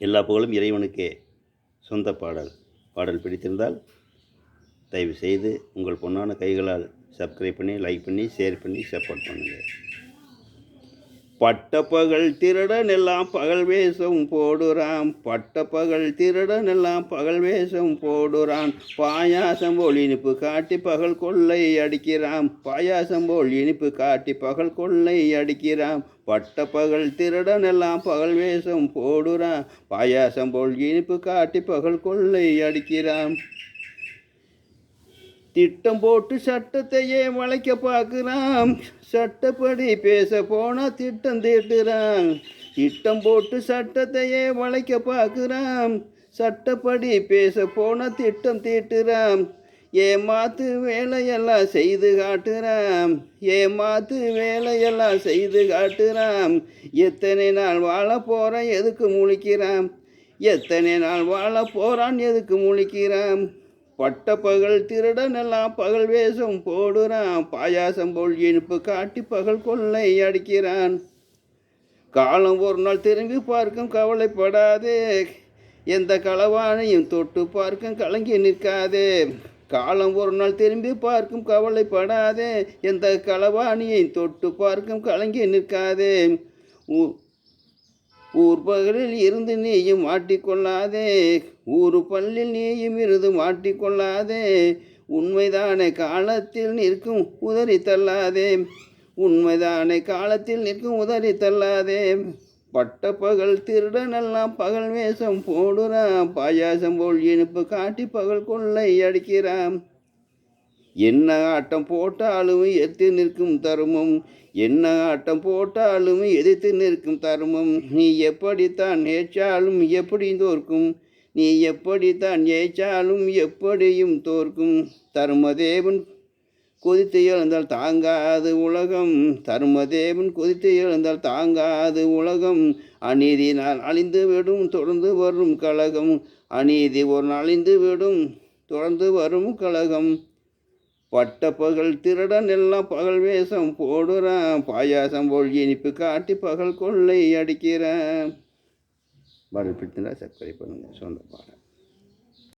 எல்லா புகழும் இறைவனுக்கே. சொந்த பாடல் பிடித்திருந்தால் தயவு செய்து உங்கள் பொன்னான கைகளால் சப்ஸ்கிரைப் பண்ணி, லைக் பண்ணி, ஷேர் பண்ணி சப்போர்ட் பண்ணுங்கள். பட்டப்பகல் திருடனெல்லாம் பகல் வேஷம் போடுறான், பட்டப்பகல் திருடனெல்லாம் பகல் வேஷம் போடுறான். பாயாசம் போல் இனிப்பு காட்டி பகல் கொள்ளை அடிக்கிறான், பாயாசம் போல் இனிப்பு காட்டி பகல் கொள்ளை அடிக்கிறான். பட்டப்பகல் திருடனெல்லாம் பகல் வேஷம் போடுறான், பாயாசம் போல் இனிப்பு காட்டி பகல் கொள்ளை அடிக்கிறான். திட்டம் போட்டு சட்டத்தையே வளைக்க பார்க்குறான், சட்டப்படி பேச போனால் திட்டம் தீட்டுறான். திட்டம் போட்டு சட்டத்தையே வளைக்க பார்க்குறான், சட்டப்படி பேச போனால் திட்டம் தீட்டுறான். ஏமாத்து வேலையெல்லாம் செய்து காட்டுறான், ஏமாத்து வேலையெல்லாம் செய்து காட்டுறான். எத்தனை நாள் வாழ போகிறான் எதுக்கு முழிக்கிறான், எத்தனை நாள் வாழ போகிறான் எதுக்கு முழிக்கிறான். பட்டப்பகல் திருடனெல்லாம் பகல் வேஷம் போடுறான், பாயாசம் போல் இனிப்பு காட்டி பகல் கொள்ளை அடிக்கிறான். காலம் ஒரு நாள் திரும்பி பார்க்கும் கவலைப்படாதே, எந்த களவானையும் தொட்டு பார்க்கும் கலங்கி நிற்காதே. காலம் ஒரு நாள் திரும்பி பார்க்கும் கவலைப்படாதே, எந்த களவாணியையும் தொட்டு பார்க்கும் கலங்கி நிற்காதே. ஊர் பகலில் இருந்து நீயும் மாட்டிக்கொள்ளாதே, ஊரு பல்லில் நீயும் இருந்து மாட்டிக்கொள்ளாதே. உண்மைதானே காலத்தில் நிற்கும் உதறி தள்ளாதே, உண்மைதானே காலத்தில் நிற்கும் உதறி தள்ளாதே. பட்டப்பகல் திருடனெல்லாம் பகல் வேஷம் போடுறான், பாயாசம் போல் இனிப்பு காட்டி பகல் கொள்ளை அடிக்கிறான். என்ன ஆட்டம் போட்டாலும் எதிர்த்து நிற்கும் தருமம், என்ன ஆட்டம் போட்டாலும் எதிர்த்து நிற்கும் தருமம். நீ எப்படித்தான் ஏற்றாலும் எப்படி தோற்கும், நீ எப்படித்தான் ஏற்றாலும் எப்படியும் தோற்கும். தர்மதேவன் கொதித்து எழுந்தால் தாங்காது உலகம், தர்மதேவன் கொதித்து எழுந்தால் தாங்காது உலகம். அநீதினால் அழிந்து விடும் தொடர்ந்து வரும் கழகம், அநீதி ஒரு நாள் அழிந்து விடும் தொடர்ந்து வரும் கழகம். பட்டப்பகல் திருடன் எல்லாம் பகல் வேஷம் போடுறான், பாயாசம் போல் இனிப்பு காட்டி பகல் கொள்ளை அடிக்கிறான். பாடல் பிடித்திருந்தால் சப்ஸ்கிரைப் பண்ணுங்கள். சொந்த பாடல்.